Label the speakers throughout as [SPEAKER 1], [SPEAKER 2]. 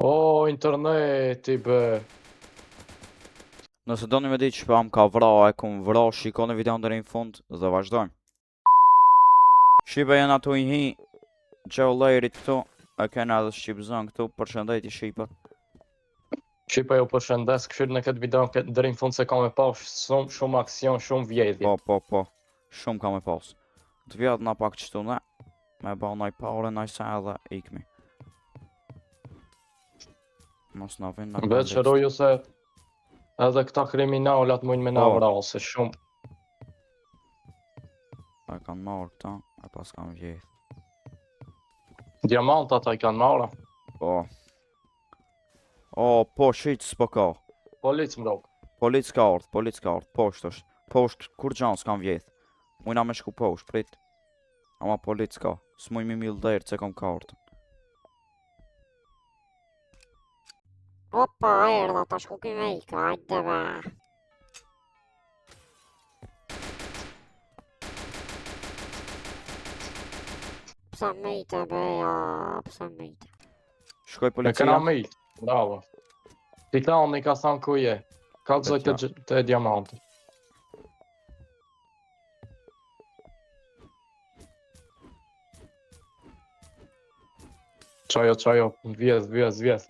[SPEAKER 1] O, interneti, be.
[SPEAKER 2] Nëse doni me ditë që pa më ka vra, e kum vra, shikoni videon deri në fund dhe vazhdojmë. Shqipe janë ato i hi, Gjollërit këtu, e kena edhe Shqipëzën këtu, përshëndetje Shqipët.
[SPEAKER 1] Shqipa ju përshëndes, këshirë në këtë video deri në fund se ka me pash shumë aksion, shumë vjedhje.
[SPEAKER 2] Po, shumë ka me pas. Të vjetë na pak qëtu ne, me ba naj pare, naj se edhe ikmi. Mos na vin na ka
[SPEAKER 1] Veç roju se edhe këta kriminalat mujnë me na
[SPEAKER 2] Po.
[SPEAKER 1] vrasë, se shumë.
[SPEAKER 2] E kanë marrë këta, e pas kanë vjedh.
[SPEAKER 1] Diamantat ai kanë marrë.
[SPEAKER 2] Po. O, po, shqit s'po ka.
[SPEAKER 1] Polic më rogë.
[SPEAKER 2] Polic ka ardhë, poshtë është. Poshtë, kur gjanë s'kam vjedh. Mujna me shku poshtë, prit. Ama polic ka, s'muj mi mil dherë që kom ka ardhë.
[SPEAKER 3] Opa, erdha, ta shku kime ika, hajde be. Pse mejte be, ja, pse mejte.
[SPEAKER 2] Shkoj
[SPEAKER 1] E këna
[SPEAKER 2] policia.
[SPEAKER 1] me itë, bravo. Titani ka thanë ku je. Ka të
[SPEAKER 2] Vetja.
[SPEAKER 1] zojtë të diamantë. Qajo, vjedh.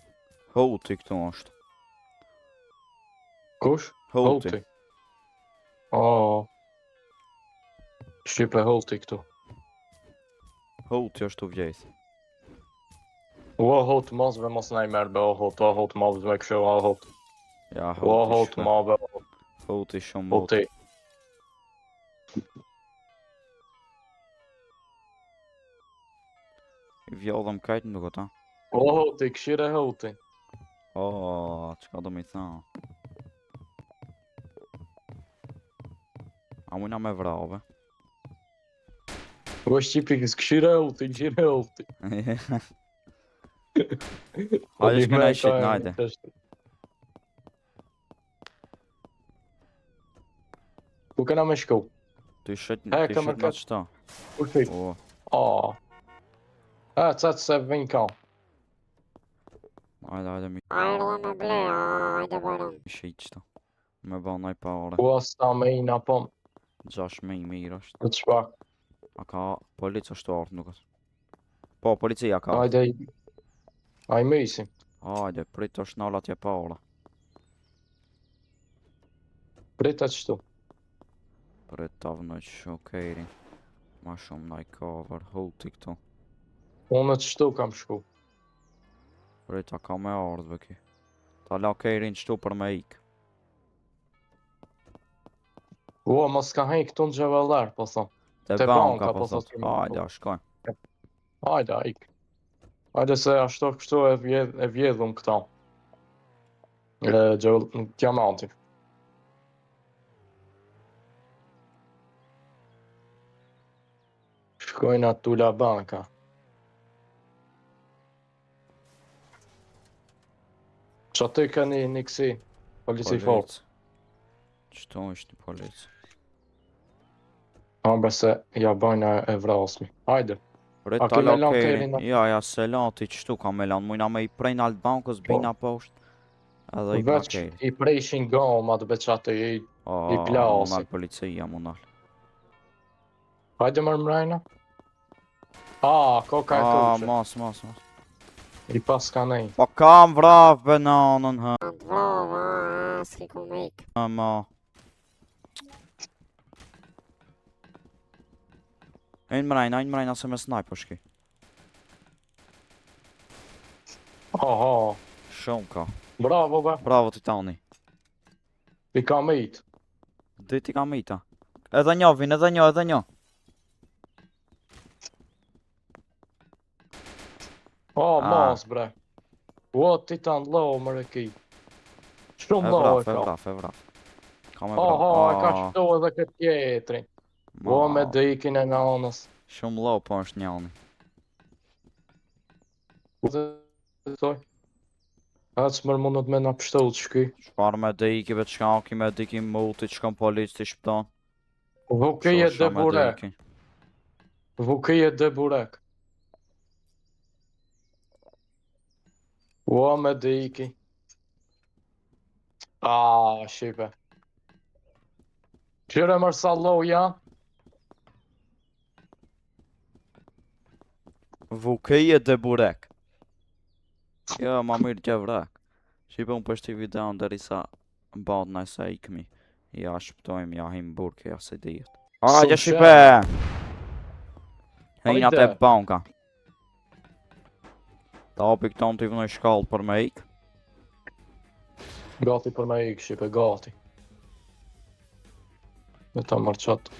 [SPEAKER 2] Houti këtu është.
[SPEAKER 1] Kush?
[SPEAKER 2] Houti.
[SPEAKER 1] O. Shqipe Holti këtu.
[SPEAKER 2] Houti është të vjedh.
[SPEAKER 1] O Holt mos ve mos na i merr be o Holt mos ve kështu o Holt.
[SPEAKER 2] Ja,
[SPEAKER 1] O
[SPEAKER 2] Houti
[SPEAKER 1] Holt
[SPEAKER 2] shkoj.
[SPEAKER 1] ma be
[SPEAKER 2] Houti shumë botë.
[SPEAKER 1] Holti.
[SPEAKER 2] I vjodhëm kajtë në duket, ha?
[SPEAKER 1] O Holti, këshire Holti.
[SPEAKER 2] O, çka do mi tha? A mujna me vrave?
[SPEAKER 1] O Shqipi këshire Holti, këshire Holti.
[SPEAKER 2] Hajde shkëna i shqit, najde.
[SPEAKER 1] Ku kena me shku?
[SPEAKER 2] Të i shqit
[SPEAKER 1] He,
[SPEAKER 2] në
[SPEAKER 1] këmë
[SPEAKER 2] qëta.
[SPEAKER 1] Ku shqit?
[SPEAKER 2] O,
[SPEAKER 1] O. E, cëtë se vin ka.
[SPEAKER 2] hajde mi
[SPEAKER 3] Erdha me ble, hajde bajron.
[SPEAKER 2] shqit qëta. Me ba naj pare.
[SPEAKER 1] O sta me i na pom.
[SPEAKER 2] 6.000 mirë është.
[SPEAKER 1] Të çpak.
[SPEAKER 2] A ka polic është të ardhë nuket. Po, policia ka.
[SPEAKER 1] Hajde. Aj me isim.
[SPEAKER 2] Hajde, prit është nalat je pare.
[SPEAKER 1] Pritet qëtu.
[SPEAKER 2] Prit të avnë që shokejri. Ma shumë naj cover, Houti këtu.
[SPEAKER 1] Unë të qëtu kam shku.
[SPEAKER 2] Prit a ka me ardhë bëki. Ta la kejrin qëtu për me ik.
[SPEAKER 1] O, mos ka hej këtu në gjevellar, po thom.
[SPEAKER 2] Te
[SPEAKER 1] Te
[SPEAKER 2] banka
[SPEAKER 1] banka,
[SPEAKER 2] po
[SPEAKER 1] po
[SPEAKER 2] thot.
[SPEAKER 1] thot.
[SPEAKER 2] Hajde, a shkoj.
[SPEAKER 1] Hajde, ik. Hajde se ashtu kështu e vjedhum këta. Diamanti. Shkojnë aty la banka. Që aty ka një kësi, polici fort.
[SPEAKER 2] Qëto është një polic?
[SPEAKER 1] Ambe se ja bajnë e vrasmi. Hajde.
[SPEAKER 2] Prit
[SPEAKER 1] A
[SPEAKER 2] ta
[SPEAKER 1] ki
[SPEAKER 2] la
[SPEAKER 1] me lan
[SPEAKER 2] kejrin.
[SPEAKER 1] kejrin?
[SPEAKER 2] Ja, se lati qëtu ka me lan. Mujna me i prejnë altë bankës, bina poshtë. Edhe i bla
[SPEAKER 1] Veç
[SPEAKER 2] kejrin.
[SPEAKER 1] i prejshin gomat veç aty i
[SPEAKER 2] O,
[SPEAKER 1] plasin.
[SPEAKER 2] munal policia, munal.
[SPEAKER 1] Hajde mërë mrajna. Koka e tushe.
[SPEAKER 2] Mos.
[SPEAKER 1] I pas ka nej.
[SPEAKER 2] Po kam vraf bananën, hë.
[SPEAKER 3] Të vrava, s'ki ku me ik.
[SPEAKER 2] Ma. Ejnë mrajna se me sniper shki. Shumë ka.
[SPEAKER 1] Bravo, be.
[SPEAKER 2] Bravo Titani.
[SPEAKER 1] I ka me it.
[SPEAKER 2] Dhe ti ka mita. Edhe një vin, edhe një.
[SPEAKER 1] Mos, bre. O, Titan low, mërë ki. Shumë low e
[SPEAKER 2] E
[SPEAKER 1] ka.
[SPEAKER 2] vraf. Ka me vraf.
[SPEAKER 1] E ka qëto edhe këtë tjetrin. O, me dikin e nanës.
[SPEAKER 2] Shumë low po është njani.
[SPEAKER 1] Thoj. A që mërë mundët me nga pështëllë që ki.
[SPEAKER 2] Shpar me diki, veç ka ki me diki muti, që kam polic të shpëton.
[SPEAKER 1] Vukije dhe burek. Ua me diki. Shqipe. Qyre mërsalloja.
[SPEAKER 2] Vukeje dhe burek. Jo, ma mirë që vrek. Shqipe unë pështi videon derisa mbad në se ikmi. Ja shptojmë, ja him burke, ja se dijet. Hajde Shqipe! Hejna te
[SPEAKER 1] Hajde.
[SPEAKER 2] banka. Ta opi këton t'i vënoj shkallë për me ik.
[SPEAKER 1] Gati për me ik, Shqipe, gati. Me ta mërqat.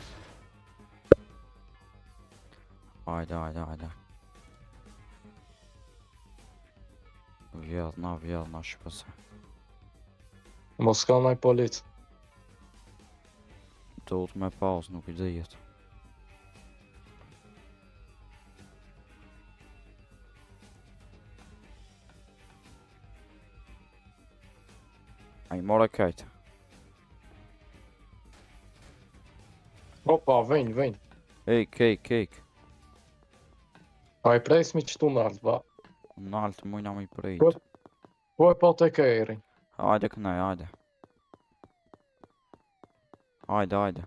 [SPEAKER 2] Hajde. Vjedhna Shqipëse.
[SPEAKER 1] Mos ka naj polic.
[SPEAKER 2] Duhet me pas, nuk i dijet. A i more kajtë.
[SPEAKER 1] Opa, vejnë.
[SPEAKER 2] Kejk.
[SPEAKER 1] A i presmi qëtu nalt, ba.
[SPEAKER 2] Naltë mujna mi prejt.
[SPEAKER 1] Po e po të kejri.
[SPEAKER 2] Hajde kënej, hajde. Hajde.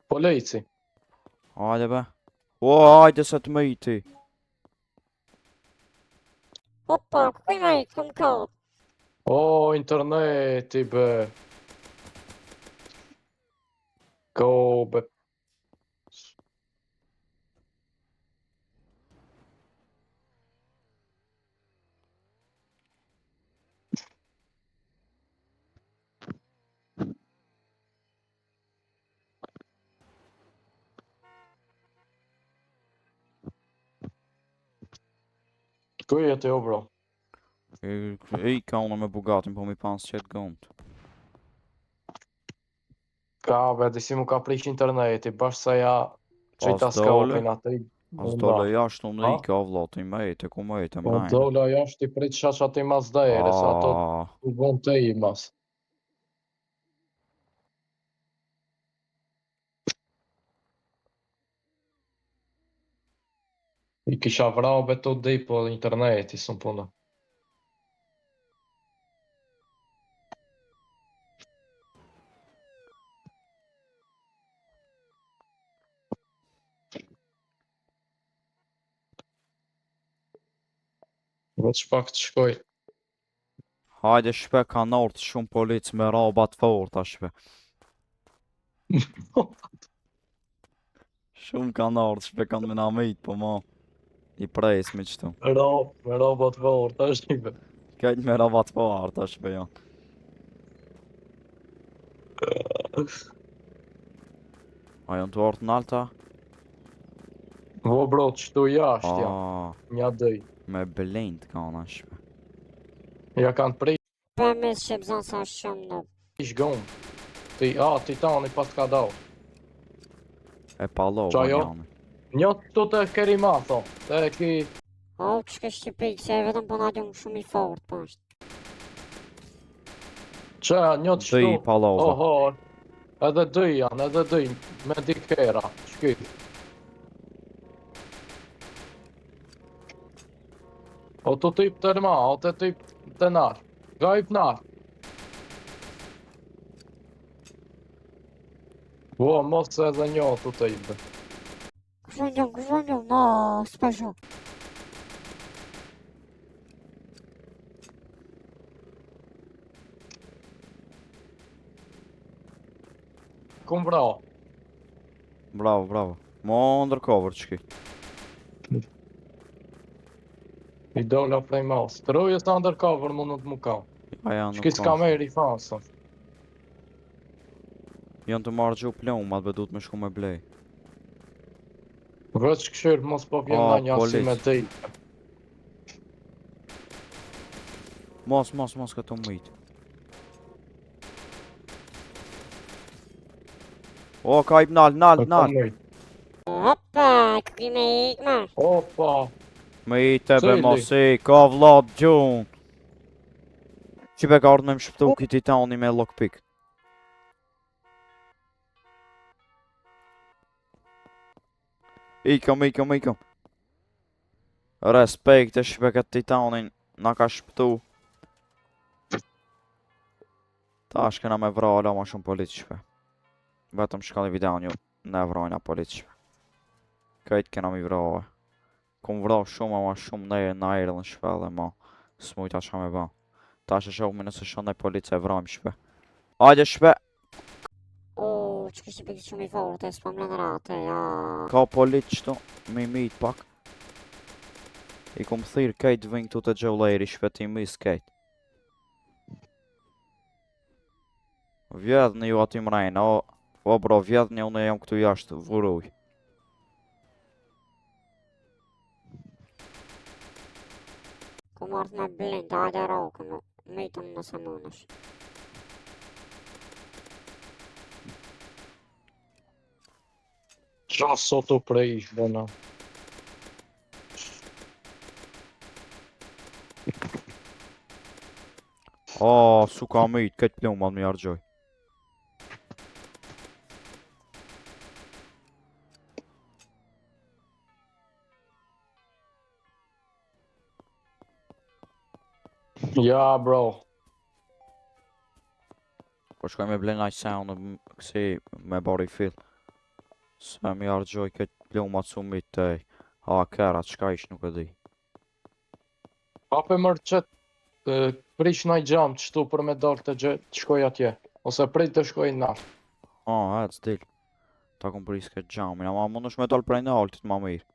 [SPEAKER 1] Polici.
[SPEAKER 2] Hajde be. O, hajde se të me i ti.
[SPEAKER 3] Opa, kuj me i kom kod?
[SPEAKER 1] O, interneti, be. Go, be. Kuj e ti o, bro?
[SPEAKER 2] I ka unë me Bugatin, po mi pas qëtë gëmt.
[SPEAKER 1] Ka, be, disi mu ka prish interneti, bashkë sa ja që i
[SPEAKER 2] As
[SPEAKER 1] ta
[SPEAKER 2] dole?
[SPEAKER 1] skopin atë i...
[SPEAKER 2] As dole jashtë unë i ka vlot, i mejte, ku mejte
[SPEAKER 1] Po
[SPEAKER 2] mnajnë.
[SPEAKER 1] dola jashtë i prit shash ati mas dhere, sa ato u bon të i mas. I kisha vrau beto dhej po interneti, së puna. Veç pak të shkoj.
[SPEAKER 2] Hajde shpe ka nërtë shumë polic me rabat fort, a shpe. Shumë ka nërtë, shpe kanë me namit, po ma. I prejs me qëtu.
[SPEAKER 1] Me robot vërë, të shqipe.
[SPEAKER 2] Kejt me rabat fort, a shpe jo. A janë të ortë nalta?
[SPEAKER 1] Vo bro, qëtu jashtë ja, nja dhej.
[SPEAKER 2] Me blend ka në shpe.
[SPEAKER 1] Ja kanë prish
[SPEAKER 3] Për me shqipzon sa shumë në.
[SPEAKER 1] gëmë. Ti tani pas ka dao.
[SPEAKER 2] E palo,
[SPEAKER 1] Qa jo?
[SPEAKER 2] janë.
[SPEAKER 1] Një të të keri ma, tho. Të e ki...
[SPEAKER 3] O, që Shqipik, se e vetëm po na djungë shumë i fort, pashtë.
[SPEAKER 1] Që, një të
[SPEAKER 2] Dhe i
[SPEAKER 1] shtu...
[SPEAKER 2] palo,
[SPEAKER 1] Oho, edhe dy janë, me dikera, shky. O të typ të rma, o të typ të nar. Gajp nar. Ua, mos edhe një të typ.
[SPEAKER 3] Kuzhën, no, s'pesho.
[SPEAKER 1] Kum vrao.
[SPEAKER 2] Bravo. Mo undercover qëki.
[SPEAKER 1] I dola prej mas. Të rujës undercover mundet mu ka.
[SPEAKER 2] A janë
[SPEAKER 1] Shki
[SPEAKER 2] nuk
[SPEAKER 1] s'ka
[SPEAKER 2] ka.
[SPEAKER 1] meri fasa.
[SPEAKER 2] Janë të marrë gju plum, atë be du të me shku me blej.
[SPEAKER 1] Veç këshirë mos po vjen
[SPEAKER 2] O,
[SPEAKER 1] na një asi
[SPEAKER 2] polic.
[SPEAKER 1] me dhej.
[SPEAKER 2] Mos këto mëjtë. O, ka i nal.
[SPEAKER 3] Opa, kuj me i këma.
[SPEAKER 1] Opa.
[SPEAKER 2] Me i tebe
[SPEAKER 1] Cili?
[SPEAKER 2] mos i, ka vlat gjun. Qipe ka ardhë me më shpëtu këti tani me lockpick. Ikëm. Respekt e shpe këtë titanin. na ka shpëtu. Tash kena me vra ala ma shumë policishve. Vetëm shkalli videon ju ne vrojna policishve. Kajt kena mi vra. Kum vra shumë ama shumë në aerë në shpe dhe ma. S'mujta qa me ba. Tash e shohme nëse shon e police e vrojmë shpe. Ajde shpe!
[SPEAKER 3] O, që kështë bëgjë shumë i forte, s'pam lënë rate, ja.
[SPEAKER 2] Ka polic qëtu, mi mit pak. I kum thirë kajt vënë këtu të gjolleri shpetimi s'kajt. Vjedhni ju aty mrejnë, o bro, vjedhni unë jam këtu jashtë, vuruj.
[SPEAKER 3] Ku marrë me blind, hajde rokën, mitën nëse mënesh.
[SPEAKER 1] Qa sot u prej, bëna.
[SPEAKER 2] Su ka mit, këtë plumat mi argjoj.
[SPEAKER 1] Ja, bro.
[SPEAKER 2] Po shkoj me blen aq sound kësi me bari fill. Se mi argjoj këtë plumat su mit të ha kerat, qka ish nuk e di.
[SPEAKER 1] Hape mërë qëtë prish naj gjam qëtu për me dalë të shkoj atje. Ose prej të shkoj në nalt.
[SPEAKER 2] Ec, dil. Ta kum pris këtë gjamin, ama mund është me dalë prej në altit ma mirë.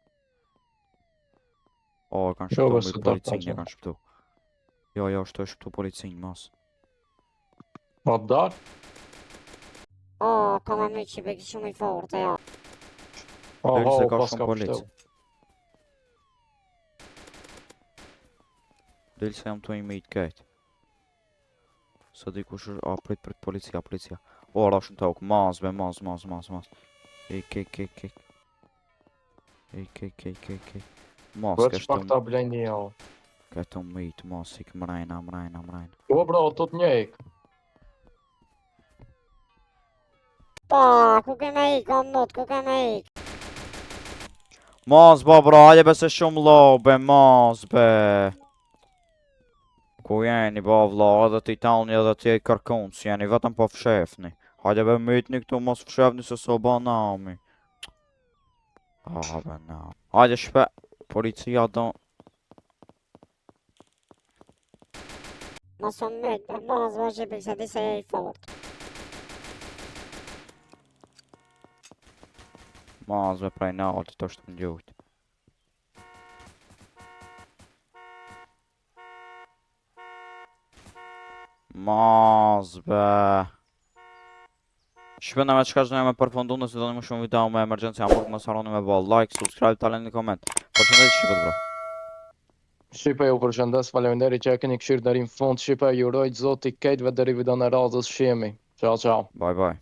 [SPEAKER 2] Kanë shpëtu,
[SPEAKER 1] Qove se
[SPEAKER 2] mirë
[SPEAKER 1] dalë
[SPEAKER 2] policinë
[SPEAKER 1] pa
[SPEAKER 2] kanë shpëtu. Jo, shtu e shpëtu policinë, mas.
[SPEAKER 1] Ma dalë?
[SPEAKER 3] O, ka me mi që bëgjë shumë i forte, ja.
[SPEAKER 2] Del se ka
[SPEAKER 1] pas
[SPEAKER 2] shumë
[SPEAKER 1] ka
[SPEAKER 2] polic.
[SPEAKER 1] pështev.
[SPEAKER 2] Del se jam tu i mit kejt. Sa di kush është, prit policia. Rashën të auk, mas. Ik. Mas,
[SPEAKER 1] Veç pak ta blejni jo.
[SPEAKER 2] këtu mit, mas, ik mrejna.
[SPEAKER 1] O, bro, të të njejk.
[SPEAKER 3] Pa, ku ke me ik, o mot, ku ke me ik.
[SPEAKER 2] Mas, bro, hajde be se shumë lobe, mas, be. Ku jeni, vlla, edhe ti talni edhe ti e kërkunës, jeni vetëm po fshefni. Hajde be mitni këtu, mos fshefni se so ba nami. Be nami. Hajde shpe, policia do.
[SPEAKER 3] Ma shumë mytë, për bazë vazhë bëgjë se di se e i fort.
[SPEAKER 2] Mas, be prej në alti, të është më gjujt. Mas, be. Shpena me qka që me përfundu nëse do një më shumë video me emergenci Hamburg, mos harroni me bë like, subscribe, taleni në koment. Përshëndetje shqipet bro.
[SPEAKER 1] Shqipe ju përshëndes, faleminderit që e keni këshirë deri në fund. Shqipe ju rojtë zoti kejtve deri video në radhës shemi. Ciao.
[SPEAKER 2] Bye.